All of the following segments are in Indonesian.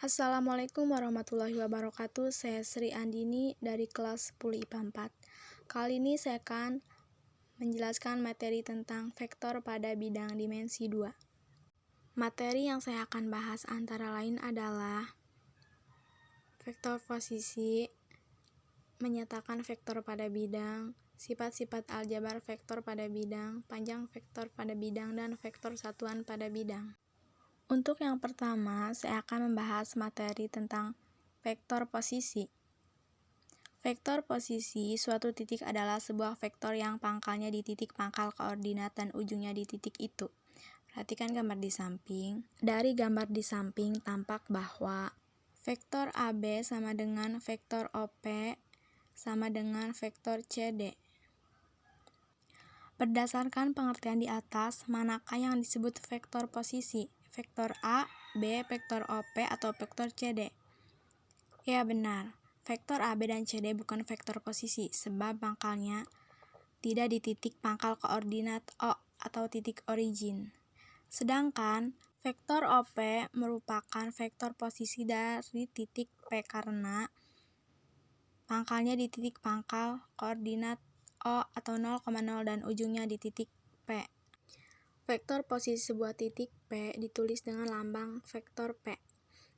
Assalamualaikum warahmatullahi wabarakatuh. Saya Sri Andini dari kelas 10 IPA 4. Kali ini saya akan menjelaskan materi tentang vektor pada bidang dimensi 2. Materi yang saya akan bahas antara lain adalah vektor posisi, menyatakan vektor pada bidang, sifat-sifat aljabar vektor pada bidang, panjang vektor pada bidang, dan vektor satuan pada bidang. Untuk yang pertama, saya akan membahas materi tentang vektor posisi. Vektor posisi suatu titik adalah sebuah vektor yang pangkalnya di titik pangkal koordinat dan ujungnya di titik itu. Perhatikan gambar di samping. Dari gambar di samping tampak bahwa vektor AB sama dengan vektor OP sama dengan vektor CD. Berdasarkan pengertian di atas, manakah yang disebut vektor posisi? Vektor A, B, vektor OP, atau vektor CD? Ya benar, vektor AB dan CD bukan vektor posisi, sebab pangkalnya tidak di titik pangkal koordinat O atau titik origin. Sedangkan vektor OP merupakan vektor posisi dari titik P karena pangkalnya di titik pangkal koordinat O atau 0,0 dan ujungnya di titik P. Vektor posisi sebuah titik P ditulis dengan lambang vektor P.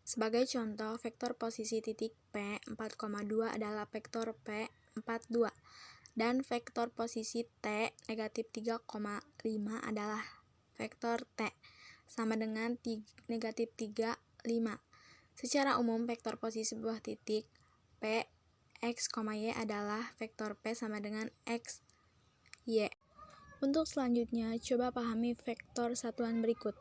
Sebagai contoh, vektor posisi titik P 4,2 adalah vektor P 42 dan vektor posisi T negatif 3,5 adalah vektor T sama dengan negatif 3, 5. Secara umum, vektor posisi sebuah titik P X, Y adalah vektor P sama dengan X, Y. Untuk selanjutnya, coba pahami vektor satuan berikut.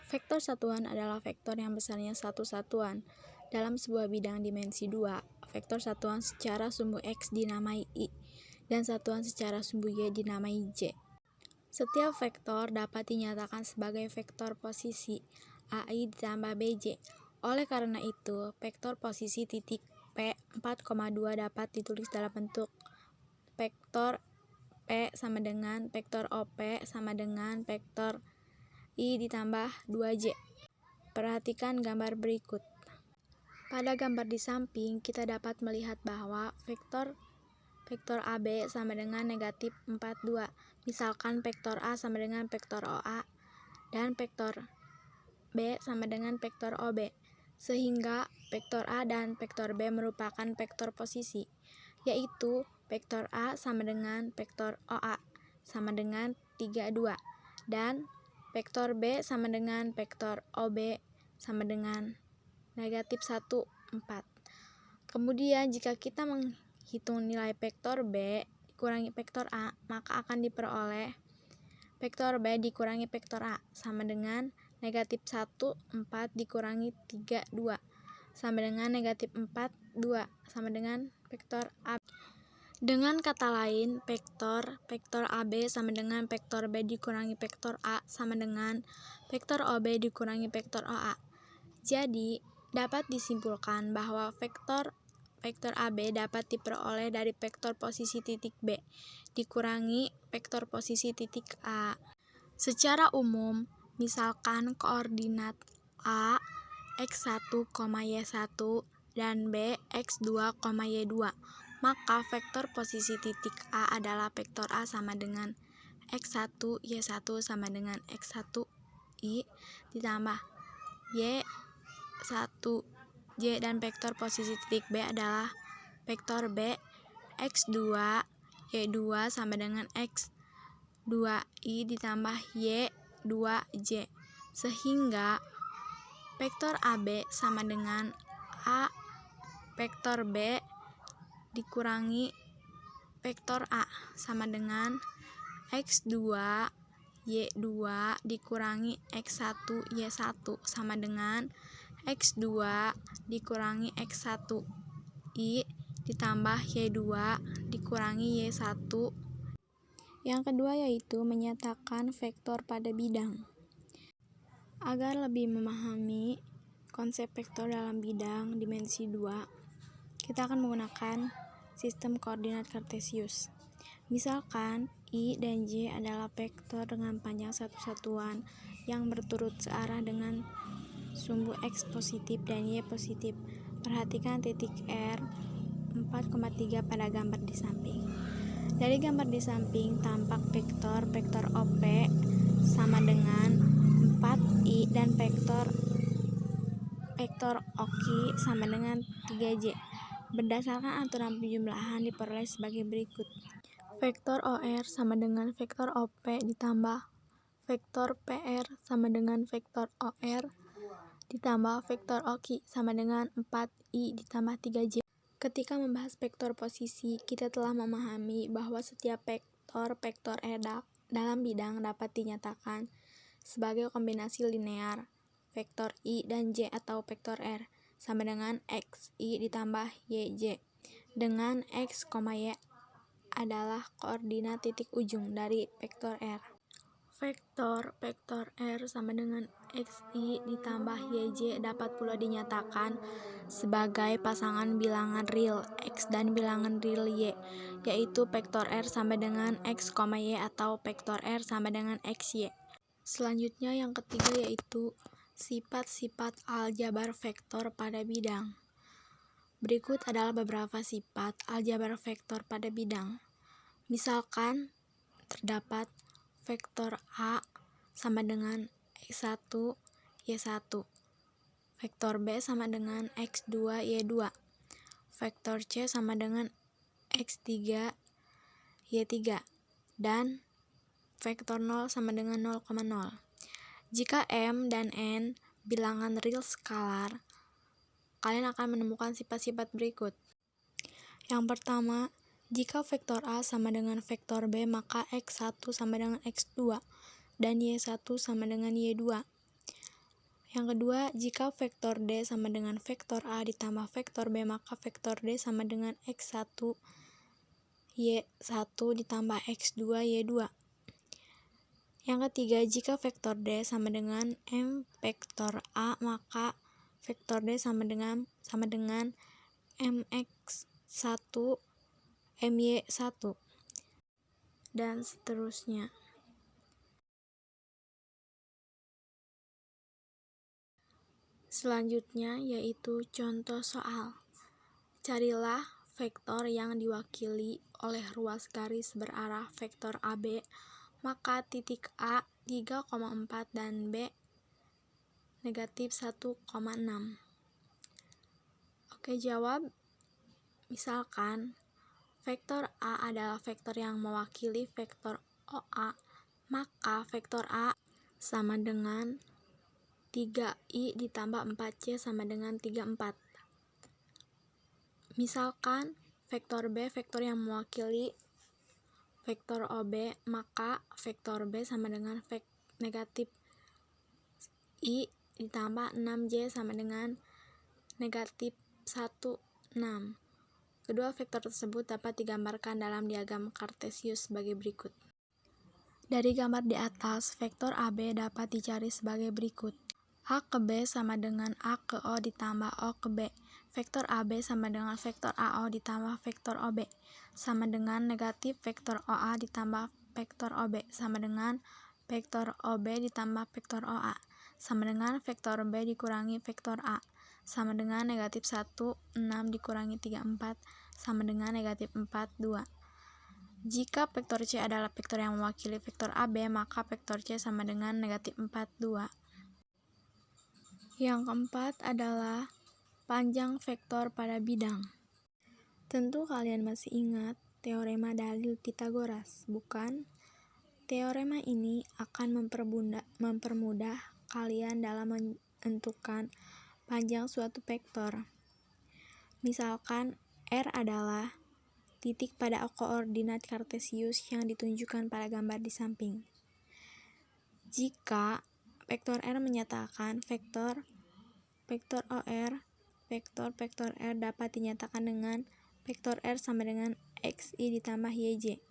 Vektor satuan adalah vektor yang besarnya satu satuan. Dalam sebuah bidang dimensi 2, vektor satuan secara sumbu X dinamai I, dan satuan secara sumbu Y dinamai J. Setiap vektor dapat dinyatakan sebagai vektor posisi AI ditambah BJ. Oleh karena itu, vektor posisi titik P 4,2 dapat ditulis dalam bentuk vektor P sama dengan vektor OP sama dengan vektor I ditambah 2J. Perhatikan gambar berikut. Pada gambar di samping, kita dapat melihat bahwa vektor AB sama dengan negatif 42. Misalkan vektor A sama dengan vektor OA dan vektor B sama dengan vektor OB. Sehingga vektor A dan vektor B merupakan vektor posisi, yaitu vektor A sama dengan vektor OA sama dengan 32 dan vektor B sama dengan vektor OB sama dengan negatif 1, 4. Kemudian jika kita menghitung nilai vektor B dikurangi vektor A, maka akan diperoleh vektor B dikurangi vektor A sama dengan negatif 1, 4 dikurangi 3, 2 sama dengan negatif 4, 2 sama dengan vektor A. Dengan kata lain, vektor AB sama dengan vektor B dikurangi vektor A sama dengan vektor OB dikurangi vektor OA. Jadi, dapat disimpulkan bahwa vektor AB dapat diperoleh dari vektor posisi titik B dikurangi vektor posisi titik A. Secara umum, misalkan koordinat A X1, Y1 dan B X2, Y2, maka vektor posisi titik A adalah vektor A sama dengan X1, Y1 sama dengan X1, Y ditambah Y1, Y, dan vektor posisi titik B adalah vektor B X2, Y2 sama dengan X2, Y ditambah Y2, J. Sehingga vektor AB sama dengan A vektor B dikurangi vektor A sama dengan X2, Y2 dikurangi X1, Y1 sama dengan X2 dikurangi X1, Y ditambah Y2 dikurangi Y1. Yang kedua yaitu menyatakan vektor pada bidang. Agar lebih memahami konsep vektor dalam bidang dimensi 2, kita akan menggunakan sistem koordinat kartesius. Misalkan I dan J adalah vektor dengan panjang satu satuan yang berturut searah dengan sumbu X positif dan Y positif. Perhatikan titik R 4,3 pada gambar di samping. Dari gambar di samping tampak vektor OP sama dengan 4I dan vektor OQ sama dengan 3J. Berdasarkan aturan penjumlahan diperoleh sebagai berikut. Vektor OR sama dengan vektor OP ditambah vektor PR sama dengan vektor OR ditambah vektor OQ sama dengan 4I ditambah 3J. Ketika membahas vektor posisi, kita telah memahami bahwa setiap vektor R dalam bidang dapat dinyatakan sebagai kombinasi linear vektor I dan J atau vektor R sama dengan XI ditambah YJ, dengan X, Y adalah koordinat titik ujung dari vektor R. Vektor R sama dengan XI ditambah YJ dapat pula dinyatakan sebagai pasangan bilangan real X dan bilangan real Y, yaitu vektor R sama dengan X, Y atau vektor R sama dengan XY. Selanjutnya yang ketiga yaitu sifat-sifat aljabar vektor pada bidang. Berikut adalah beberapa sifat aljabar vektor pada bidang. Misalkan terdapat vektor A sama dengan X1, Y1. Vektor B sama dengan X2, Y2. Vektor C sama dengan X3, Y3. Dan vektor 0 sama dengan 0,0. Jika M dan N bilangan real skalar, kalian akan menemukan sifat-sifat berikut. Yang pertama, jika vektor A sama dengan vektor B, maka X1 sama dengan X2 dan Y1 sama dengan Y2. Yang kedua, jika vektor D sama dengan vektor A ditambah vektor B, maka vektor D sama dengan X1 Y1 ditambah X2 Y2. Yang ketiga, jika vektor D sama dengan M vektor A, maka vektor D sama dengan MX1 MY1 dan seterusnya. Selanjutnya yaitu contoh soal. Carilah vektor yang diwakili oleh ruas garis berarah vektor AB, maka titik A 3,4 dan B negatif 1,6. Oke, jawab. Misalkan vektor A adalah vektor yang mewakili vektor OA, maka vektor A sama dengan 3I ditambah 4C sama dengan 34. Misalkan vektor B vektor yang mewakili vektor OB, maka vektor B sama dengan negatif I ditambah 6J sama dengan negatif 1, 6. Kedua vektor tersebut dapat digambarkan dalam diagram Kartesius sebagai berikut. Dari gambar di atas, vektor AB dapat dicari sebagai berikut. A ke B sama dengan A ke O ditambah O ke B. Vektor AB sama dengan vektor AO ditambah vektor OB sama dengan negatif vektor OA ditambah vektor OB sama dengan vektor OB ditambah vektor OA sama dengan vektor B dikurangi vektor A sama dengan negatif 1, 6 dikurangi 34 sama dengan negatif 4, 2. Jika vektor C adalah vektor yang mewakili vektor AB, maka vektor C sama dengan negatif 4, 2. Yang keempat adalah panjang vektor pada bidang. Tentu kalian masih ingat teorema dalil Pythagoras, bukan? Teorema ini akan mempermudah kalian dalam menentukan panjang suatu vektor. Misalkan R adalah titik pada koordinat Kartesius yang ditunjukkan pada gambar di samping. Jika vektor R menyatakan vektor OR, vektor R dapat dinyatakan dengan vektor R sama dengan XI ditambah YJ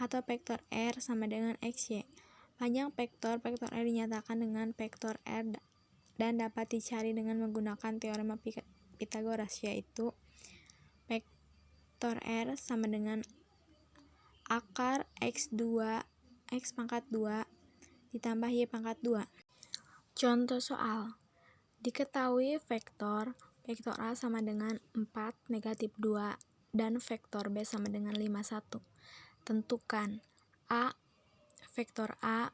atau vektor R sama dengan XY. Panjang vektor R dinyatakan dengan vektor R dan dapat dicari dengan menggunakan teorema Pythagoras, yaitu vektor R sama dengan akar X2 X pangkat 2 ditambah Y pangkat 2. Contoh soal. Diketahui vektor A sama dengan 4, negatif 2, dan vektor B sama dengan 5, 1. Tentukan A, vektor A,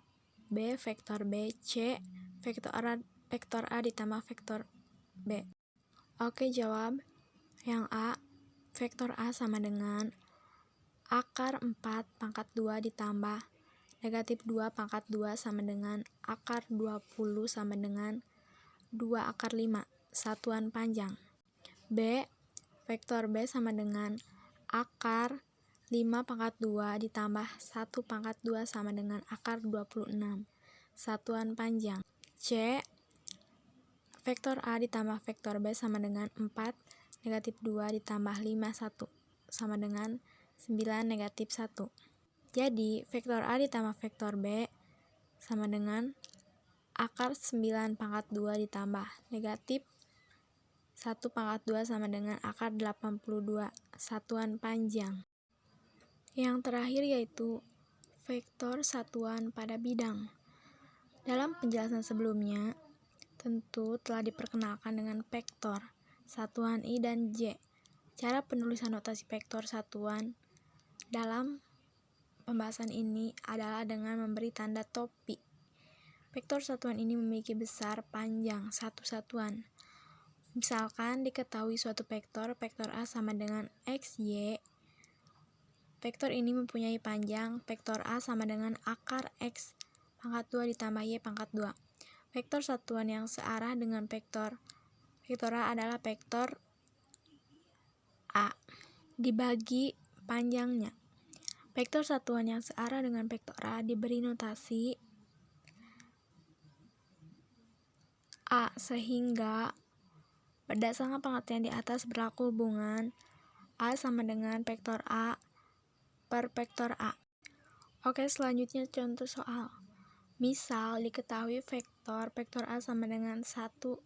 B, vektor B, C, vektor A ditambah vektor B. Oke, jawab. Yang A, vektor A sama dengan akar 4 pangkat 2 ditambah negatif 2 pangkat 2 sama dengan akar 20 sama dengan 2 akar 5, satuan panjang. B, vektor B sama dengan akar 5 pangkat 2 ditambah 1 pangkat 2 sama dengan akar 26, satuan panjang. C, vektor A ditambah vektor B sama dengan 4, negatif 2 ditambah 5, 1, sama dengan 9, negatif 1. Jadi, vektor A ditambah vektor B sama dengan akar 9 pangkat 2 ditambah negatif 1 pangkat 2 sama dengan akar 82, satuan panjang. Yang terakhir yaitu vektor satuan pada bidang. Dalam penjelasan sebelumnya, tentu telah diperkenalkan dengan vektor satuan I dan J. Cara penulisan notasi vektor satuan dalam pembahasan ini adalah dengan memberi tanda topi. Vektor satuan ini memiliki besar, panjang, satu satuan. Misalkan diketahui suatu vektor A sama dengan XY. Vektor ini mempunyai panjang, vektor A sama dengan akar X pangkat 2 ditambah Y pangkat 2. Vektor satuan yang searah dengan vektor A adalah vektor A dibagi panjangnya. Vektor satuan yang searah dengan vektor A diberi notasi A, sehingga berdasarkan pengertian di atas berlaku hubungan A sama dengan vektor A per vektor A. Oke, selanjutnya contoh soal. Misal diketahui vektor A sama dengan 1,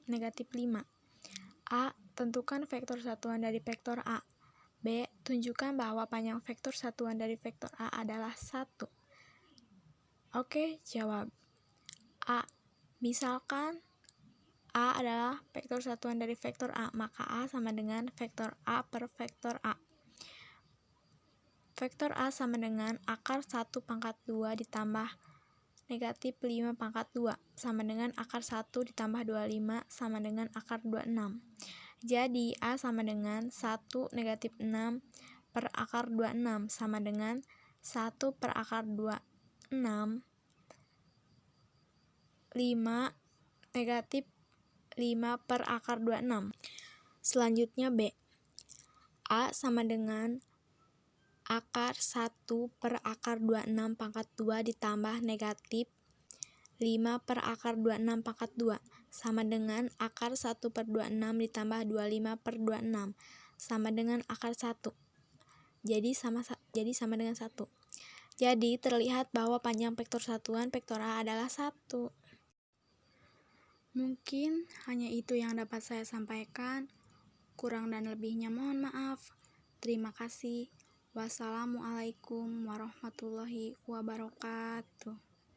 negatif 5. A, tentukan vektor satuan dari vektor A. B, tunjukkan bahwa panjang vektor satuan dari vektor A adalah 1. Oke, jawab. A, misalkan A adalah vektor satuan dari vektor A, maka A sama dengan vektor A per vektor A. Vektor A sama dengan akar 1 pangkat 2 ditambah negatif 5 pangkat 2 sama dengan akar 1 ditambah 25 sama dengan akar 26. Jadi A sama dengan 1 negatif 6 per akar 26 sama dengan 1 per akar 26, 5 negatif 5 per akar 26. Selanjutnya B. A sama dengan akar 1 per akar 26 pangkat 2 ditambah negatif 5 per akar 26 pangkat 2 sama dengan akar 1 per 26 ditambah 25 per 26 sama dengan akar 1. Jadi sama dengan 1. Jadi terlihat bahwa panjang vektor satuan vektor A adalah 1. Mungkin hanya itu yang dapat saya sampaikan. Kurang dan lebihnya mohon maaf. Terima kasih. Wassalamualaikum warahmatullahi wabarakatuh.